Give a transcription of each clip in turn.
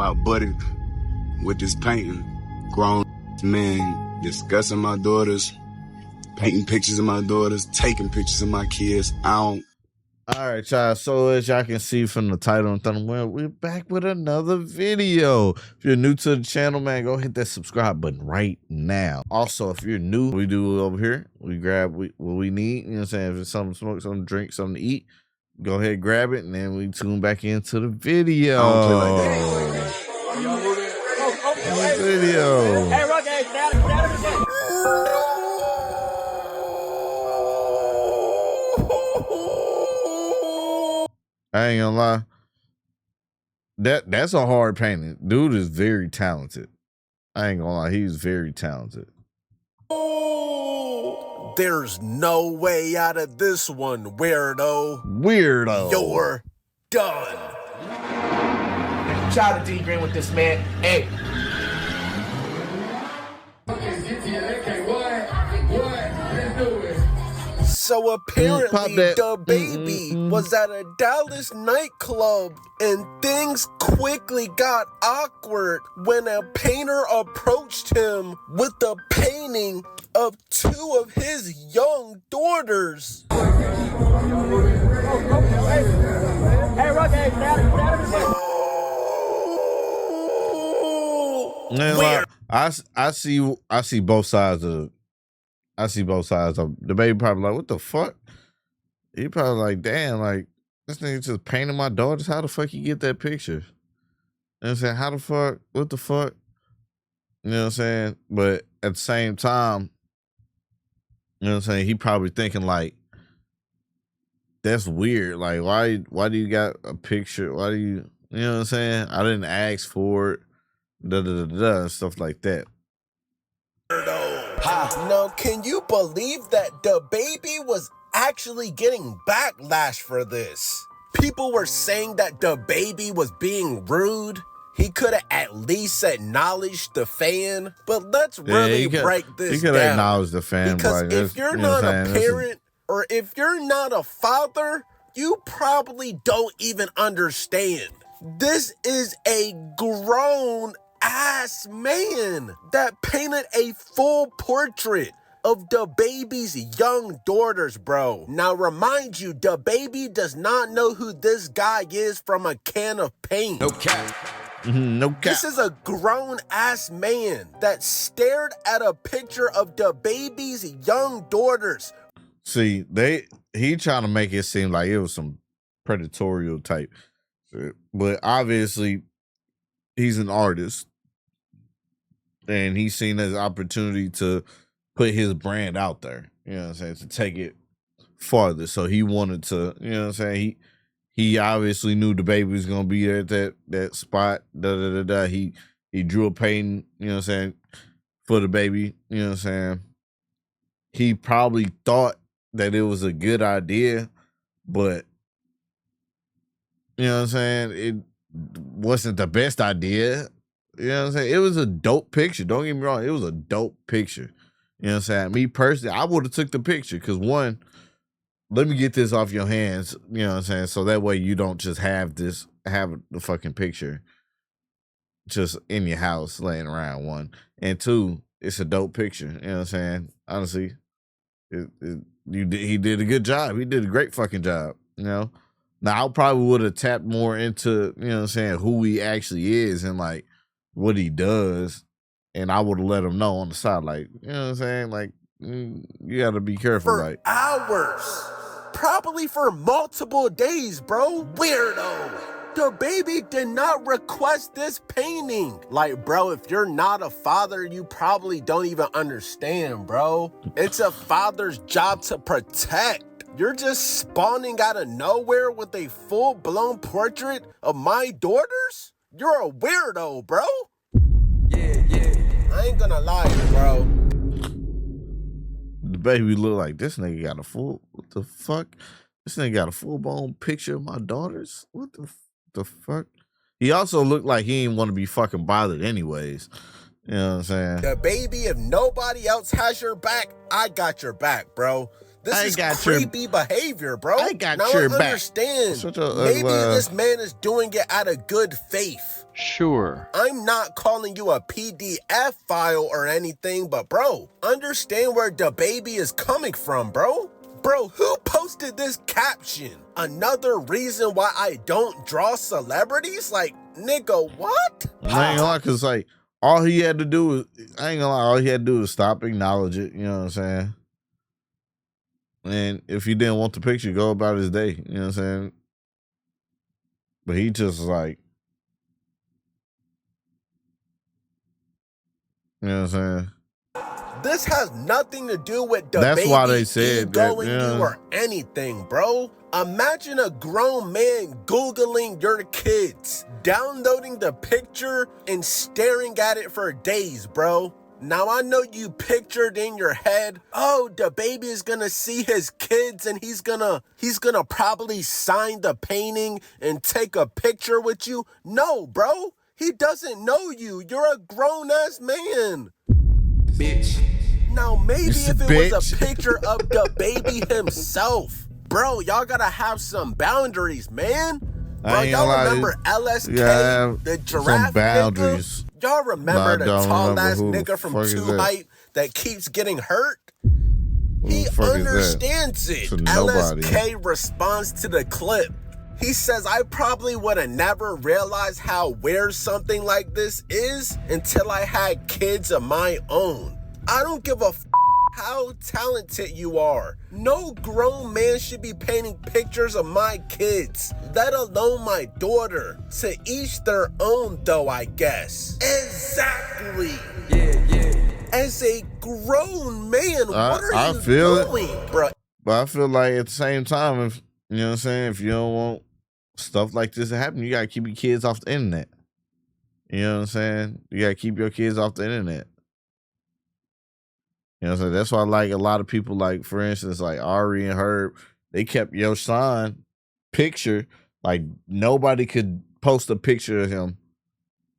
came out butted with this painting. Grown men discussing my daughters, painting pictures of my daughters, taking pictures of my kids. All right, y'all. So as y'all can see from the title and thumbnail, we're back with another video. If you're new to the channel, man, go hit that subscribe button right now. Also, if you're new, we do over here. We grab what we need. You know what I'm saying? If it's something to smoke, something to drink, something to eat, go ahead and grab it, and then we tune back into the video. I don't play like that. Video. Hey, Rock, hey, get out of the I ain't gonna lie. That's a hard painting. Dude is very talented. I ain't gonna lie, he's very talented. There's no way out of this one, weirdo. Weirdo. You're done. Shout out to D Green with this, man. Hey. So apparently, DaBaby Mm-mm. was at a Dallas nightclub and things quickly got awkward when a painter approached him with a painting of two of his young daughters. Hey, Rock, hey, get out of the Weird. I see both sides of DaBaby. Probably like, what the fuck? He probably like, damn, like this nigga just painted my daughters. How the fuck you get that picture? You know what I'm saying? How the fuck? What the fuck? You know what I'm saying? But at the same time, you know what I'm saying? He probably thinking like, that's weird. Like, why do you got a picture? Why do you know what I'm saying? I didn't ask for it. And stuff like that. Now, can you believe that DaBaby was actually getting backlash for this? People were saying that DaBaby was being rude. He could have at least acknowledged the fan. But let's really break this He could down. acknowledge the fan. Because like, if you're not a parent or if you're not a father, you probably don't even understand. This is a grown ass man that painted a full portrait of DaBaby's young daughters, bro. Now remind you, DaBaby does not know who this guy is from a can of paint. No cap. No cap. This is a grown ass man that stared at a picture of DaBaby's young daughters. See, he trying to make it seem like it was some predatorial type, but obviously he's an artist and he's seen as an opportunity to put his brand out there, you know what I'm saying, to take it farther. So he wanted to, you know what I'm saying, he obviously knew DaBaby was gonna be there at that spot. He drew a painting, you know what I'm saying, for DaBaby, you know what I'm saying. He probably thought that it was a good idea, but you know what I'm saying, it wasn't the best idea. You know what I'm saying? It was a dope picture. Don't get me wrong. It was a dope picture. You know what I'm saying? Me personally, I would have took the picture because one, let me get this off your hands. You know what I'm saying? So that way you don't just have the fucking picture just in your house laying around, one. And two, it's a dope picture. You know what I'm saying? Honestly, he did a good job. He did a great fucking job, you know? Now, I probably would have tapped more into, you know what I'm saying, who he actually is and, like, what he does. And I would have let him know on the side, like, you know what I'm saying? Like, you got to be careful. For like hours. Probably for multiple days, bro. Weirdo. DaBaby did not request this painting. Like, bro, if you're not a father, you probably don't even understand, bro. It's a father's job to protect. You're just spawning out of nowhere with a full-blown portrait of my daughters? You're a weirdo, bro. Yeah. I ain't gonna lie, bro. DaBaby look like this nigga got a full, what the fuck? This nigga got a full-blown picture of my daughters? What the fuck? He also looked like he didn't want to be fucking bothered anyways. You know what I'm saying? DaBaby, if nobody else has your back, I got your back, bro. This is creepy behavior, bro. I got now your I back. understand. Such a Maybe this man is doing it out of good faith. Sure. I'm not calling you a PDF file or anything, but bro, understand where DaBaby is coming from, bro. Bro, who posted this caption? Another reason why I don't draw celebrities? Like, nigga, what? I ain't gonna lie, cause like all he had to do was, I ain't gonna lie, all he had to do was stop, acknowledge it. You know what I'm saying? And if he didn't want the picture, go about his day. You know what I'm saying? But he just like, you know what I'm saying? This has nothing to do with DaBaby That's why they said that, egoing yeah. you or anything, bro. Imagine a grown man Googling your kids, downloading the picture and staring at it for days, bro. Now I know you pictured in your head, oh, DaBaby is gonna see his kids and he's gonna probably sign the painting and take a picture with you. No, bro. He doesn't know you. You're a grown-ass man. Bitch. Now, maybe if it bitch. was a picture of DaBaby himself. Bro, y'all gotta have some boundaries, man. Bro, ain't y'all gonna lie, remember LSK, yeah, the some giraffe boundaries. nigga? Y'all remember the don't tall-ass remember who nigga from fuck is 2 that? Hype that keeps getting hurt? Who He the fuck is that? understands it. To nobody. LSK responds to the clip. He says, I probably would have never realized how weird something like this is until I had kids of my own. I don't give a f how talented you are. No grown man should be painting pictures of my kids, let alone my daughter. To each their own, though, I guess. Exactly. Yeah. As a grown man, what are I you feel it. doing, bro? But I feel like at the same time, if you know what I'm saying, if you don't want stuff like this to happen, you gotta keep your kids off the internet. You know what I'm saying? You gotta keep your kids off the internet. You know what I'm saying? That's why like a lot of people, like for instance, like Ari and Herb, they kept your son picture, like nobody could post a picture of him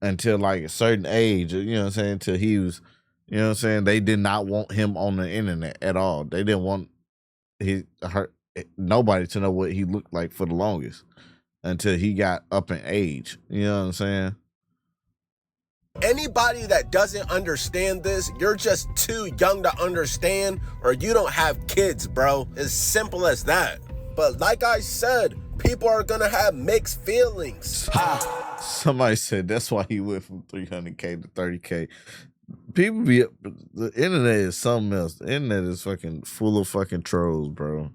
until like a certain age, you know what I'm saying, until he was, you know what I'm saying, they did not want him on the internet at all. They didn't want nobody to know what he looked like for the longest until he got up in age. You know what I'm saying? Anybody that doesn't understand this, you're just too young to understand, or you don't have kids, bro. As simple as that. But like I said, people are gonna have mixed feelings. Somebody said that's why he went from 300K to 30K. People be, the internet is something else. The internet is fucking full of fucking trolls, bro.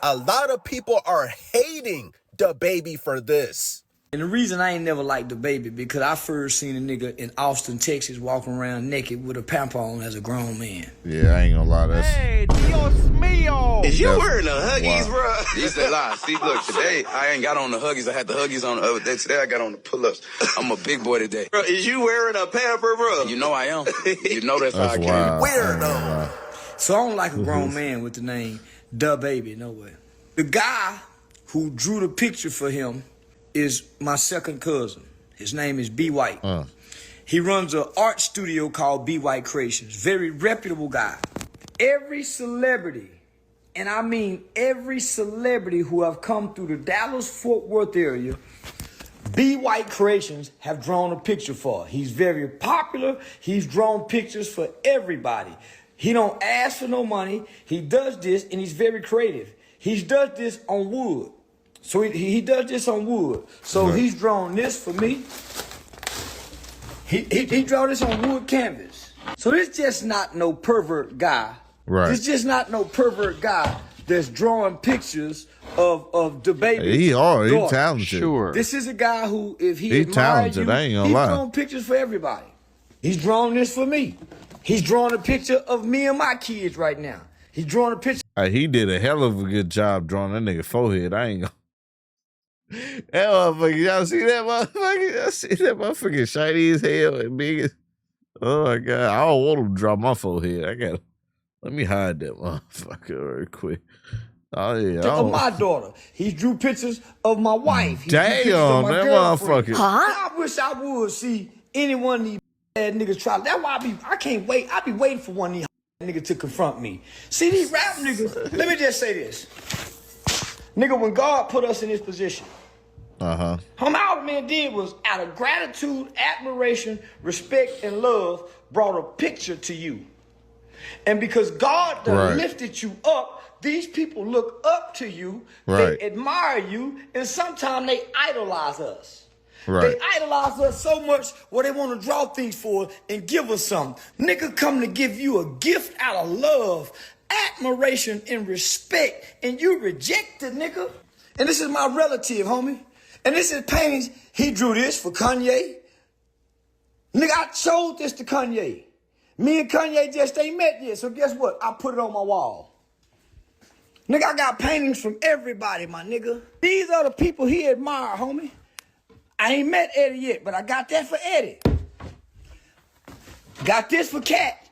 A lot of people are hating DaBaby for this. And the reason I ain't never liked DaBaby, because I first seen a nigga in Austin, Texas walking around naked with a pamper on as a grown man. Yeah, I ain't gonna lie. That's, Hey, Dios mío! Is you That's wearing a Huggies, wild. bro? These that lie. See, look, today I ain't got on the Huggies. I had the Huggies on the other day. Today I got on the pull-ups. I'm a big boy today. Bro, is you wearing a pamper, bro? You know I am. You know that's how I That's came. wild. Weirdo. So I don't like a grown man with the name DaBaby, no way. The guy who drew the picture for him is my second cousin. His name is B. White. He runs an art studio called B. White Creations. Very reputable guy. Every celebrity, and I mean every celebrity who have come through the Dallas-Fort Worth area, B. White Creations have drawn a picture for. He's very popular. He's drawn pictures for everybody. He don't ask for no money. He does this, and he's very creative. He does this on wood. So he does this on wood. So he's drawn this for me. He draw this on wood canvas. So this just not no pervert guy. Right. This just not no pervert guy that's drawing pictures of DaBaby. He talented. Sure. This is a guy who, if he He admired talented, you, I ain't gonna he's lie. drawing pictures for everybody. He's drawing this for me. He's drawing a picture of me and my kids right now. He's drawing a picture. He did a hell of a good job drawing that nigga forehead. I ain't gonna. That motherfucker, y'all see that motherfucker? Y'all see that motherfucker shiny as hell and big as. Oh my God. I don't want him to draw my forehead. Let me hide that motherfucker real quick. Oh yeah. Of my daughter. He drew pictures of my wife. He drew Damn, pictures of my that girlfriend. motherfucker. I wish I would see any one of these bad niggas try. That's why I can't wait. I be waiting for one of these niggas to confront me. See these rap niggas. Let me just say this. Nigga, when God put us in this position, Homie, all the man did was, out of gratitude, admiration, respect, and love, brought a picture to you. And because God done lifted you up, these people look up to you, they admire you, and sometimes they idolize us. They idolize us so much where they want to draw things for us and give us something. Nigga come to give you a gift out of love, admiration, and respect, and you reject it, nigga. And this is my relative, homie. And this is paintings. He drew this for Kanye. Nigga, I showed this to Kanye. Me and Kanye just ain't met yet, so guess what? I put it on my wall. Nigga, I got paintings from everybody, my nigga. These are the people he admired, homie. I ain't met Eddie yet, but I got that for Eddie. Got this for Cat.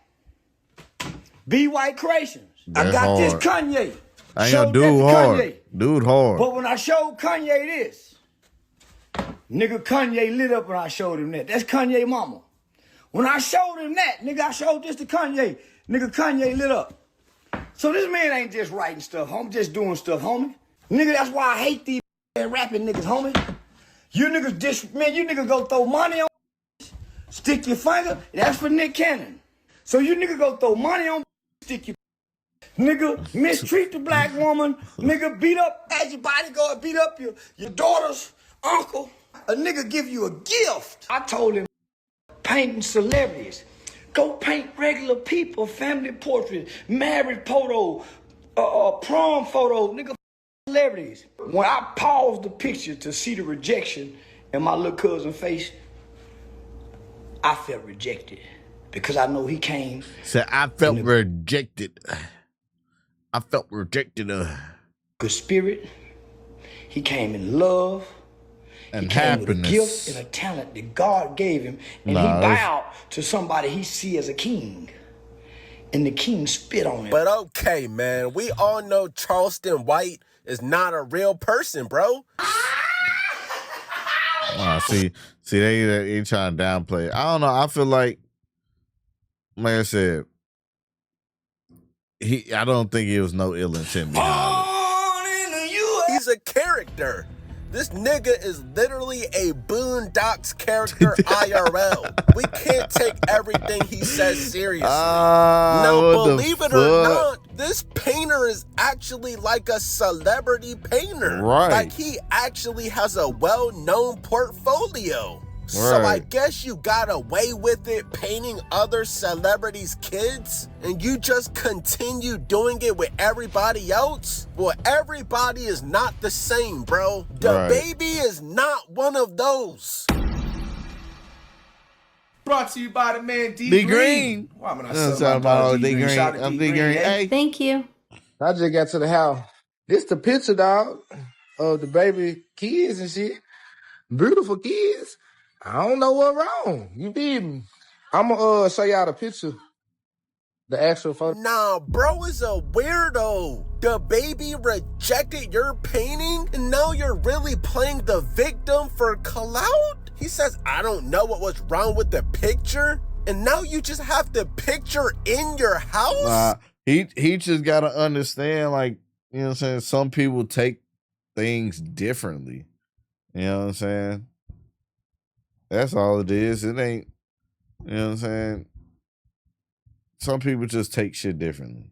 B. White Creations. I got this Kanye. I ain't gonna do hard. Kanye. Dude hard. But when I showed Kanye this, nigga, Kanye lit up when I showed him that. That's Kanye mama. When I showed him that, nigga, I showed this to Kanye. Nigga, Kanye lit up. So this man ain't just writing stuff, homie, just doing stuff, homie. Nigga, that's why I hate these rapping niggas, homie. You niggas you niggas go throw money on, stick your finger, that's for Nick Cannon. So you niggas go throw money on, stick your nigga, mistreat the black woman, nigga, beat up as your bodyguard, beat up your daughter's uncle. A nigga give you a gift. I told him, painting celebrities. Go paint regular people, family portraits, marriage photo, prom photo, nigga, celebrities. When I paused the picture to see the rejection in my little cousin's face, I felt rejected because I know he came. Said I felt rejected. I felt rejected. Good spirit. He came in love. And he came happiness. With a gift and a talent that God gave him. And he bowed to somebody he see as a king. And the king spit on him. But okay, man, we all know Charleston White is not a real person, bro. See, they trying to downplay it. I don't know. I feel like I said, I don't think it was no ill intent behind it. He's a character. This nigga is literally a Boondocks character IRL. We can't take everything he says seriously. Now, believe it or not, this painter is actually like a celebrity painter. Right. Like, he actually has a well-known portfolio. So I guess you got away with it painting other celebrities' kids and you just continue doing it with everybody else? Well, everybody is not the same, bro. DaBaby is not one of those. Brought to you by the man D. Green. Why am I talking about D. Green? Shout out to D. Green. Hey. Thank you. I just got to the house. This the picture, dog, of the baby kids and shit. Beautiful kids. I don't know what wrong. You did me. I'm gonna show y'all the picture. The actual photo. Nah, bro is a weirdo. DaBaby rejected your painting and now you're really playing the victim for clout? He says, I don't know what was wrong with the picture. And now you just have the picture in your house? He just gotta understand, like, you know what I'm saying? Some people take things differently. You know what I'm saying? That's all it is. It ain't, you know what I'm saying? Some people just take shit differently.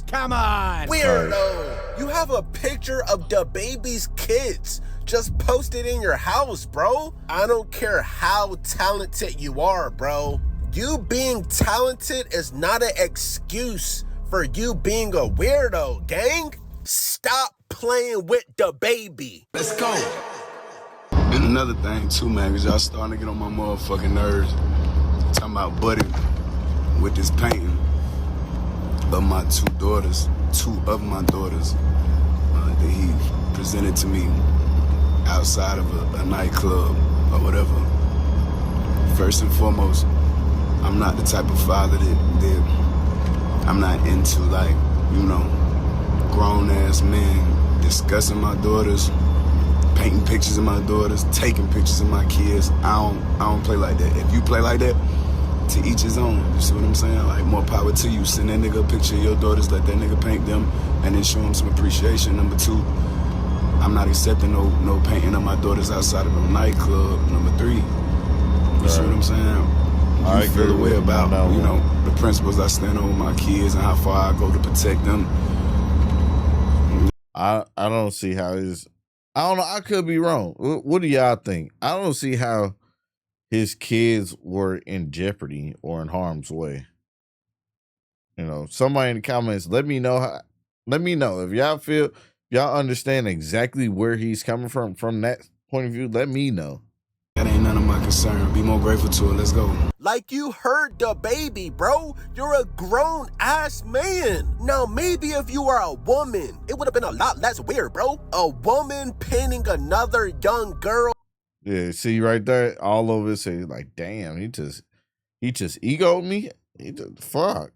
Come on. Weirdo. You have a picture of DaBaby's kids. Just post it in your house, bro. I don't care how talented you are, bro. You being talented is not an excuse for you being a weirdo, gang. Stop playing with DaBaby. Let's go. And another thing too, man, because y'all starting to get on my motherfucking nerves. Talking about Buddy with this painting of my two of my daughters that he presented to me outside of a nightclub or whatever. First and foremost, I'm not the type of father that I'm not into, like, you know, grown-ass men discussing my daughters, painting pictures of my daughters, taking pictures of my kids. I don't play like that. If you play like that, to each his own. You see what I'm saying? Like, more power to you. Send that nigga a picture of your daughters, let that nigga paint them, and then show him some appreciation. Number two, I'm not accepting no painting of my daughters outside of no nightclub. Number 3. You see what I'm saying? I You feel agree the way with you on about, that you one. know, the principles I stand on with my kids and how far I go to protect them. I don't see how his. I don't know. I could be wrong. What do y'all think? I don't see how his kids were in jeopardy or in harm's way. You know, somebody in the comments, let me know if y'all feel, y'all understand exactly where he's coming from that point of view. Let me know. That ain't none of my concern. Be more grateful to it. Let's go. Like you heard DaBaby, bro. You're a grown ass man. Now, maybe if you were a woman, it would have been a lot less weird, bro. A woman pinning another young girl. Yeah, see right there, all of it say like, damn, he just egoed me. He just fuck.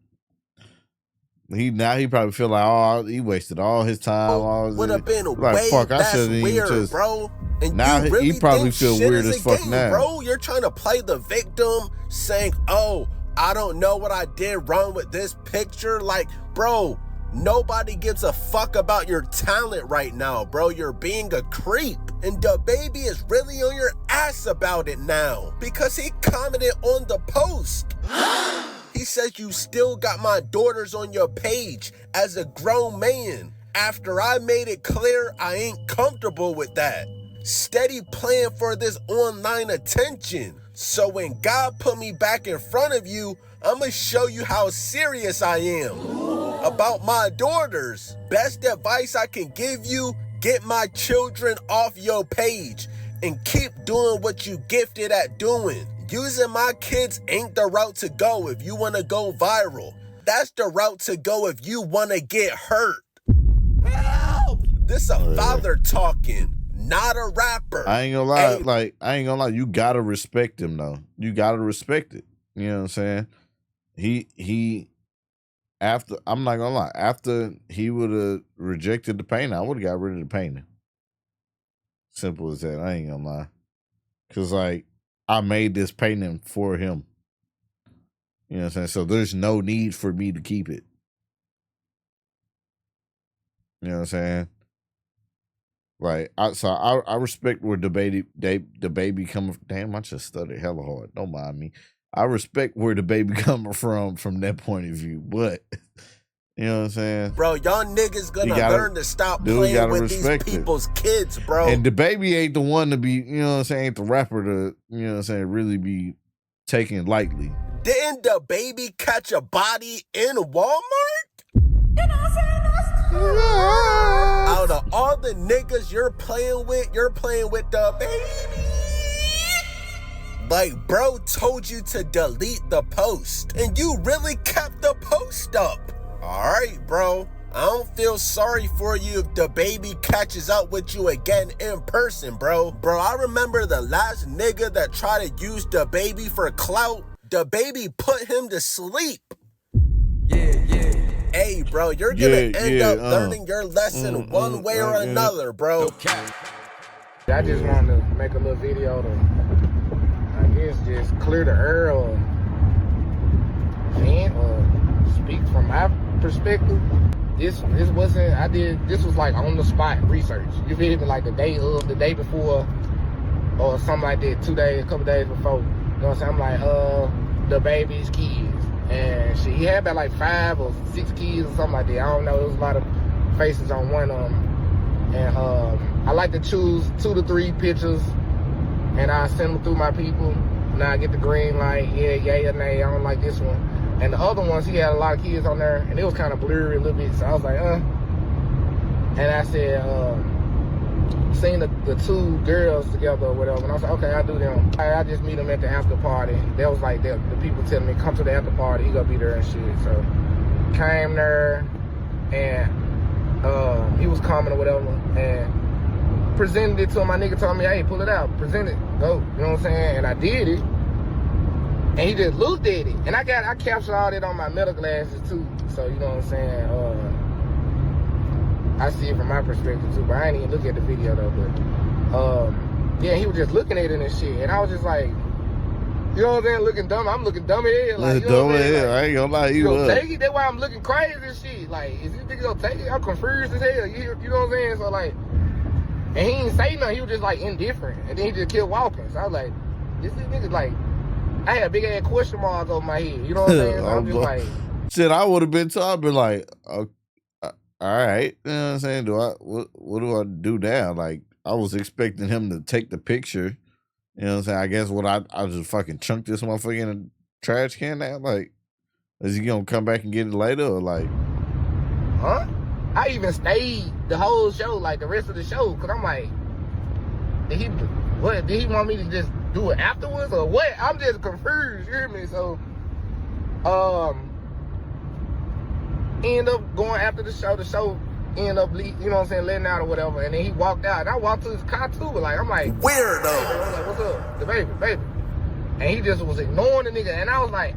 He probably feel like, oh, he wasted all his time. Would have been like, way fuck, I less shouldn't even weird, just. bro. And Now you really he probably think feel shit weird is as a fuck game, now, bro. You're trying to play the victim, saying, "Oh, I don't know what I did wrong with this picture." Like, bro, nobody gives a fuck about your talent right now, bro. You're being a creep. And DaBaby is really on your ass about it now because he commented on the post. He says you still got my daughters on your page as a grown man after I made it clear I ain't comfortable with that. Steady playing for this online attention. So when God put me back in front of you, I'ma show you how serious I am about my daughters. Best advice I can give you, get my children off your page and keep doing what you gifted at doing. Using my kids ain't the route to go if you want to go viral. That's the route to go if you want to get hurt. Help! This a father talking, not a rapper. I ain't gonna lie, you gotta respect him though. You gotta respect it. You know what I'm saying? He after, I'm not gonna lie, after he would have rejected the painting, I would have got rid of the painting. Simple as that. I ain't gonna lie. Cause like, I made this painting for him. You know what I'm saying? So there's no need for me to keep it. You know what I'm saying? Like, I respect where DaBaby coming. Damn, I just stuttered hella hard. Don't mind me. I respect where DaBaby coming from that point of view. But you know what I'm saying? Bro, y'all niggas gonna learn to stop playing with these people's kids, bro. And DaBaby ain't the one to be, you know what I'm saying, ain't the rapper to, you know what I'm saying, really be taken lightly. Didn't DaBaby catch a body in Walmart? You know what I'm saying? Out of all the niggas you're playing with DaBaby. Like, bro told you to delete the post, and you really kept the post up. Alright, bro. I don't feel sorry for you if DaBaby catches up with you again in person, bro. Bro, I remember the last nigga that tried to use DaBaby for clout. DaBaby put him to sleep. Yeah. Hey, bro, you're gonna end up learning your lesson one way or another, bro. I just wanted to make a little video to, I guess, just clear the air or vent or speak from my perspective. This wasn't, this was like on the spot research. You feel me? Like the day before or something like that, a couple days before. You know what I'm saying? I'm like, DaBaby's kids. And he had about like 5 or 6 kids or something like that. I don't know. There was a lot of faces on one of them. And I like to choose 2 to 3 pictures and I send them through my people. Now I get the green light, yay or nay, I don't like this one. And the other ones, he had a lot of kids on there and it was kind of blurry a little bit. So I was like, And I said, seen the 2 girls together or whatever, and I was like, okay, I'll do them. I just meet them at the after party. That was like the people telling me, come to the after party, he gonna be there and shit. So came there and he was coming or whatever and presented it to him. My nigga told me, hey, pull it out, present it, go. You know what I'm saying? And I did it. And he just looked at it. And I captured all that on my metal glasses too. So you know what I'm saying? I see it from my perspective too, but I ain't even look at the video though. But yeah, he was just looking at it and shit, and I was just like, you know what I'm saying, looking dumb. I'm looking dumb as hell. Like, you know what I'm saying? Like, I ain't gonna lie, you gonna take it. That's why I'm looking crazy and shit. Like, is this nigga gonna take it? I'm confused as hell. You know what I'm saying? So like, And he didn't say nothing. He was just like indifferent. And then he just kept walking. So I was like, this nigga like, I had big ass question marks over my head. You know what I'm saying? So I'm just like, shit, I would have been told, I'd been like, all right. You know what I'm saying? What do I do now? Like, I was expecting him to take the picture. You know what I'm saying? I guess I just fucking chunk this motherfucker in a trash can now? Like, is he gonna come back and get it later or like? huh? I even stayed the whole show, like the rest of the show, cause I'm like, did he want me to just do it afterwards or what? I'm just confused, you hear me? So, end up going after the show ended up, you know what I'm saying, letting out or whatever, and then he walked out, and I walked to his car too, like, I'm like, Weirdo. I'm like, what's up? DaBaby. And he just was ignoring the nigga, and I was like,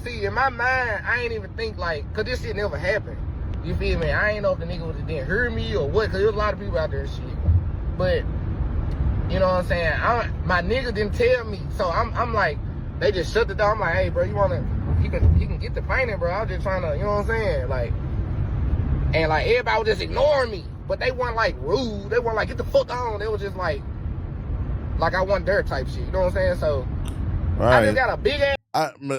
see, in my mind, I ain't even think like, cause this shit never happened. You feel me? I ain't know if the nigga didn't hear me or what, cause there's a lot of people out there and shit. But, you know what I'm saying? My nigga didn't tell me, so I'm like, they just shut the door. I'm like, hey, bro, you can get the painting, bro. I was just trying to, you know what I'm saying? Like, and like everybody was just ignoring me, but they weren't like rude. They weren't like get the fuck on. They was just like I wasn't there type shit. You know what I'm saying? So Right. I just got a big ass.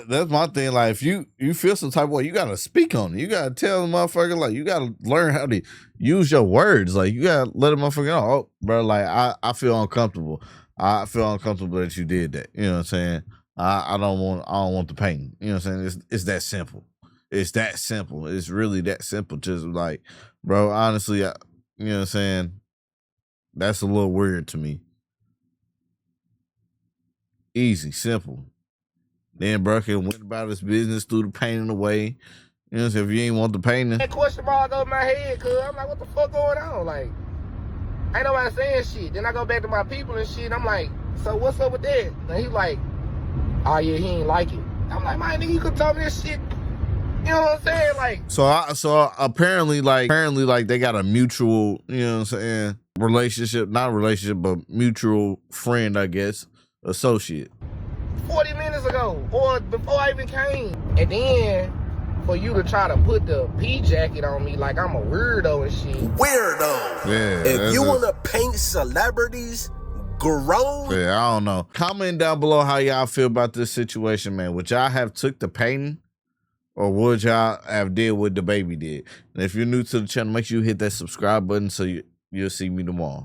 That's my thing. Like, if you feel some type of way, you gotta speak on it. You gotta tell the motherfucker, like, you gotta learn how to use your words. Like, you gotta let a motherfucker know, oh, bro, like, I feel uncomfortable. I feel uncomfortable that you did that. You know what I'm saying? I don't want the pain. You know what I'm saying? It's that simple. It's that simple. It's really that simple. Just like, bro, honestly, you know what I'm saying? That's a little weird to me. Easy, simple. Then bro can went about his business, threw the painting away. You know what I'm saying? If you ain't want the painting. That question mark over my head, cuz I'm like, what the fuck going on? Like, ain't nobody saying shit. Then I go back to my people and shit. I'm like, so what's up with that? And he like, oh yeah, he ain't like it. I'm like, my nigga, you could tell me this shit. You know what I'm saying? Like, so apparently they got a mutual, you know what I'm saying, relationship, not relationship, but mutual friend, I guess, associate. 40 minutes ago, or before I even came. And then for you to try to put the P jacket on me like I'm a weirdo and shit. Weirdo. Yeah. If you want to paint celebrities, grown. Yeah, I don't know. Comment down below how y'all feel about this situation, man. Would y'all have took the painting? Or would y'all have did what DaBaby did? And if you're new to the channel, make sure you hit that subscribe button so you'll see me tomorrow.